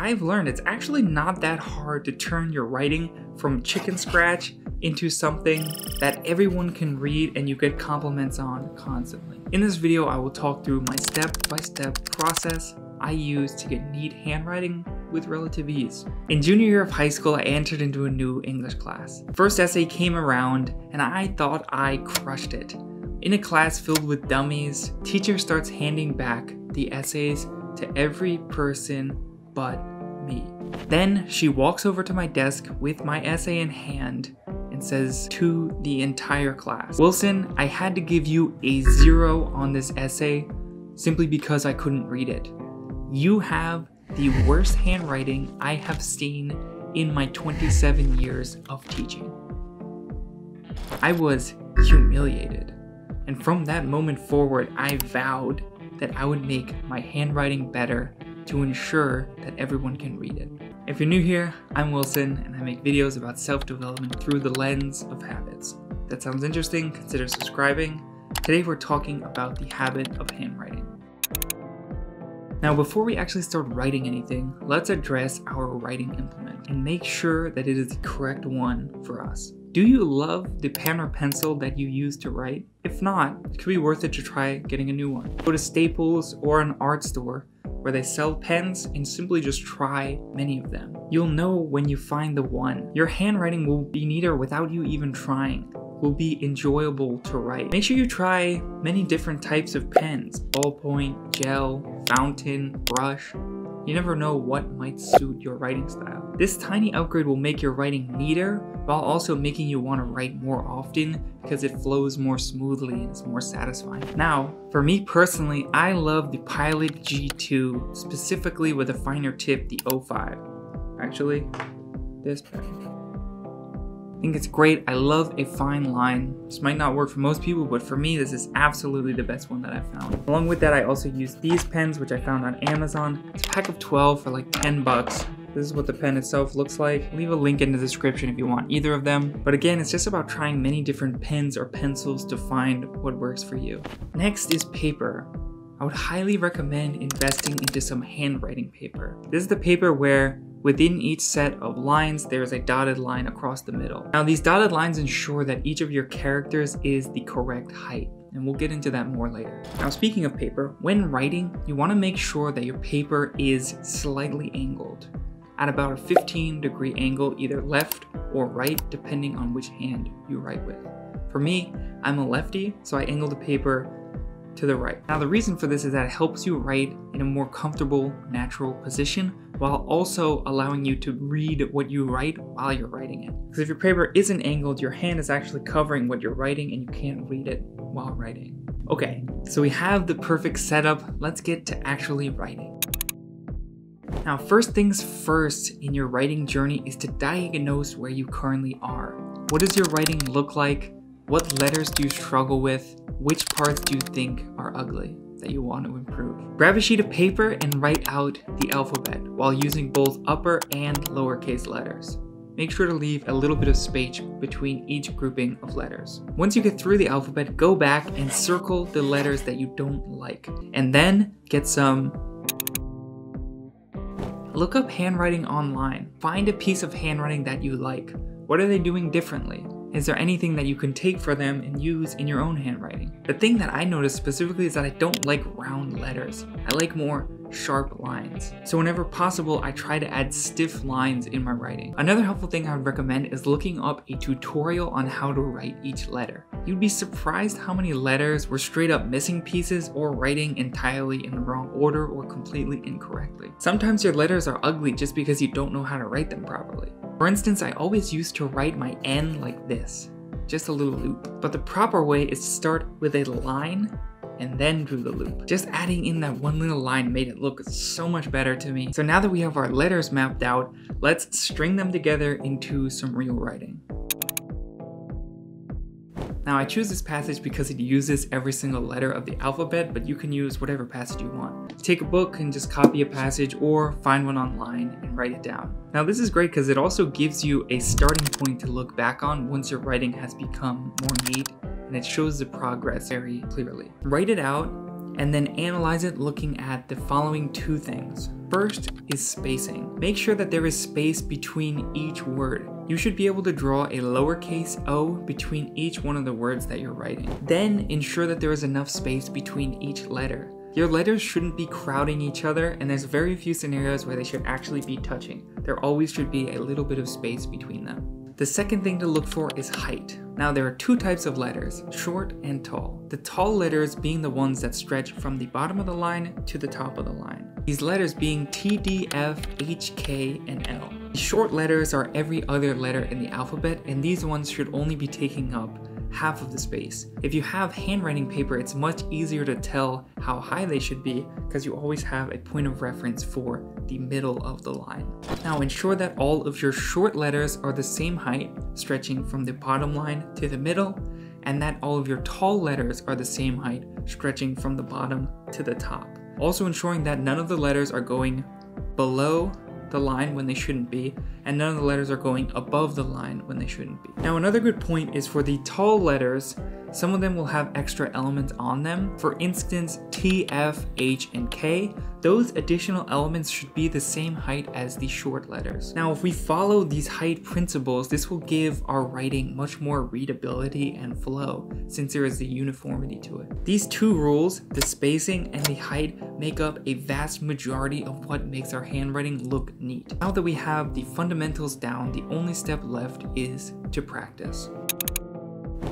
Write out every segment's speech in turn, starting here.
I've learned it's actually not that hard to turn your writing from chicken scratch into something that everyone can read and you get compliments on constantly. In this video, I will talk through my step-by-step process I use to get neat handwriting with relative ease. In junior year of high school, I entered into a new English class. First essay came around and I thought I crushed it. In a class filled with dummies, teacher starts handing back the essays to every person but me. Then she walks over to my desk with my essay in hand and says to the entire class, "Wilson, I had to give you a 0 on this essay simply because I couldn't read it. You have the worst handwriting I have seen in my 27 years of teaching." I was humiliated. And from that moment forward, I vowed that I would make my handwriting better to ensure that everyone can read it. If you're new here, I'm Wilson, and I make videos about self-development through the lens of habits. If that sounds interesting, consider subscribing. Today we're talking about the habit of handwriting. Now, before we actually start writing anything, let's address our writing implement and make sure that it is the correct one for us. Do you love the pen or pencil that you use to write? If not, it could be worth it to try getting a new one. Go to Staples or an art store where they sell pens and simply just try many of them. You'll know when you find the one. Your handwriting will be neater without you even trying. Will be enjoyable to write. Make sure you try many different types of pens: ballpoint, gel, fountain, brush. You never know what might suit your writing style. This tiny upgrade will make your writing neater while also making you want to write more often because it flows more smoothly and is more satisfying. Now, for me personally, I love the Pilot G2, specifically with a finer tip, the 05. Actually, this pen. I think it's great. I love a fine line. This might not work for most people, but for me, this is absolutely the best one that I've found. Along with that, I also use these pens, which I found on Amazon. It's a pack of 12 for like 10 bucks. This is what the pen itself looks like. Leave a link in the description if you want either of them. But again, it's just about trying many different pens or pencils to find what works for you. Next is paper. I would highly recommend investing into some handwriting paper. This is the paper where within each set of lines, there's a dotted line across the middle. Now, these dotted lines ensure that each of your characters is the correct height, and we'll get into that more later. Now, speaking of paper, when writing, you want to make sure that your paper is slightly angled at about a 15-degree angle, either left or right, depending on which hand you write with. For me, I'm a lefty, so I angle the paper to the right. Now, the reason for this is that it helps you write in a more comfortable, natural position while also allowing you to read what you write while you're writing it. Because if your paper isn't angled, your hand is actually covering what you're writing and you can't read it while writing. Okay, so we have the perfect setup. Let's get to actually writing. Now, first things first in your writing journey is to diagnose where you currently are. What does your writing look like? What letters do you struggle with? Which parts do you think are ugly that you want to improve? Grab a sheet of paper and write out the alphabet while using both upper and lowercase letters. Make sure to leave a little bit of space between each grouping of letters. Once you get through the alphabet, go back and circle the letters that you don't like. And then look up handwriting online. Find a piece of handwriting that you like. What are they doing differently? Is there anything that you can take for them and use in your own handwriting? The thing that I noticed specifically is that I don't like round letters. I like more sharp lines. So whenever possible, I try to add stiff lines in my writing. Another helpful thing I would recommend is looking up a tutorial on how to write each letter. You'd be surprised how many letters were straight up missing pieces or writing entirely in the wrong order or completely incorrectly. Sometimes your letters are ugly just because you don't know how to write them properly. For instance, I always used to write my N like this, just a little loop. But the proper way is to start with a line and then do the loop. Just adding in that one little line made it look so much better to me. So now that we have our letters mapped out, let's string them together into some real writing. Now, I choose this passage because it uses every single letter of the alphabet, but you can use whatever passage you want. Take a book and just copy a passage or find one online and write it down. Now, this is great because it also gives you a starting point to look back on once your writing has become more neat, and it shows the progress very clearly. Write it out and then analyze it looking at the following two things. First is spacing. Make sure that there is space between each word. You should be able to draw a lowercase o between each one of the words that you're writing. Then ensure that there is enough space between each letter. Your letters shouldn't be crowding each other, and there's very few scenarios where they should actually be touching. There always should be a little bit of space between them. The second thing to look for is height. Now there are two types of letters, short and tall. The tall letters being the ones that stretch from the bottom of the line to the top of the line. These letters being T, D, F, H, K, and L. The short letters are every other letter in the alphabet, and these ones should only be taking up half of the space. If you have handwriting paper, it's much easier to tell how high they should be because you always have a point of reference for the middle of the line. Now ensure that all of your short letters are the same height, stretching from the bottom line to the middle, and that all of your tall letters are the same height, stretching from the bottom to the top. Also ensuring that none of the letters are going below the line when they shouldn't be, and none of the letters are going above the line when they shouldn't be. Now another good point is for the tall letters, some of them will have extra elements on them. For instance, T, F, H, and K, those additional elements should be the same height as the short letters. Now if we follow these height principles, this will give our writing much more readability and flow since there is the uniformity to it. These two rules, the spacing and the height, make up a vast majority of what makes our handwriting look neat. Now that we have the fundamentals down, the only step left is to practice.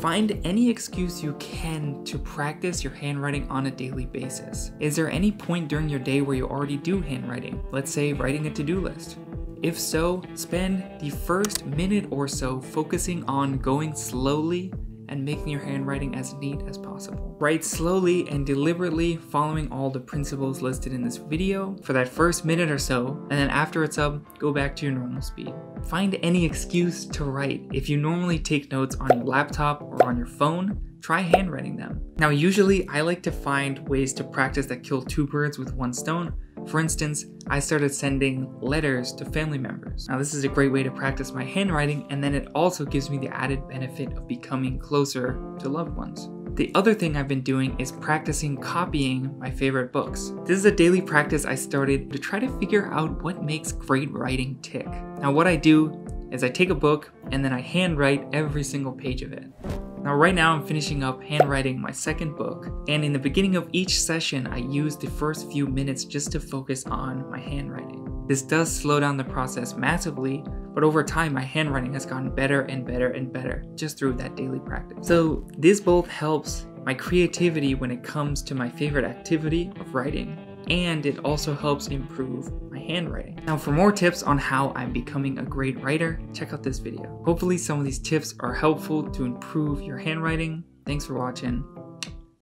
Find any excuse you can to practice your handwriting on a daily basis. Is there any point during your day where you already do handwriting? Let's say writing a to-do list. If so, spend the first minute or so focusing on going slowly and making your handwriting as neat as possible. Write slowly and deliberately, following all the principles listed in this video for that first minute or so, and then after it's up, go back to your normal speed. Find any excuse to write. If you normally take notes on your laptop or on your phone, try handwriting them. Now usually I like to find ways to practice that kill two birds with one stone. For instance, I started sending letters to family members. Now this is a great way to practice my handwriting, and then it also gives me the added benefit of becoming closer to loved ones. The other thing I've been doing is practicing copying my favorite books. This is a daily practice I started to try to figure out what makes great writing tick. Now what I do is I take a book and then I handwrite every single page of it. Now right now I'm finishing up handwriting my second book, and in the beginning of each session I use the first few minutes just to focus on my handwriting. This does slow down the process massively, but over time my handwriting has gotten better and better and better just through that daily practice. So this both helps my creativity when it comes to my favorite activity of writing, and it also helps improve my handwriting. Now for more tips on how I'm becoming a great writer, check out this video. Hopefully some of these tips are helpful to improve your handwriting. Thanks for watching.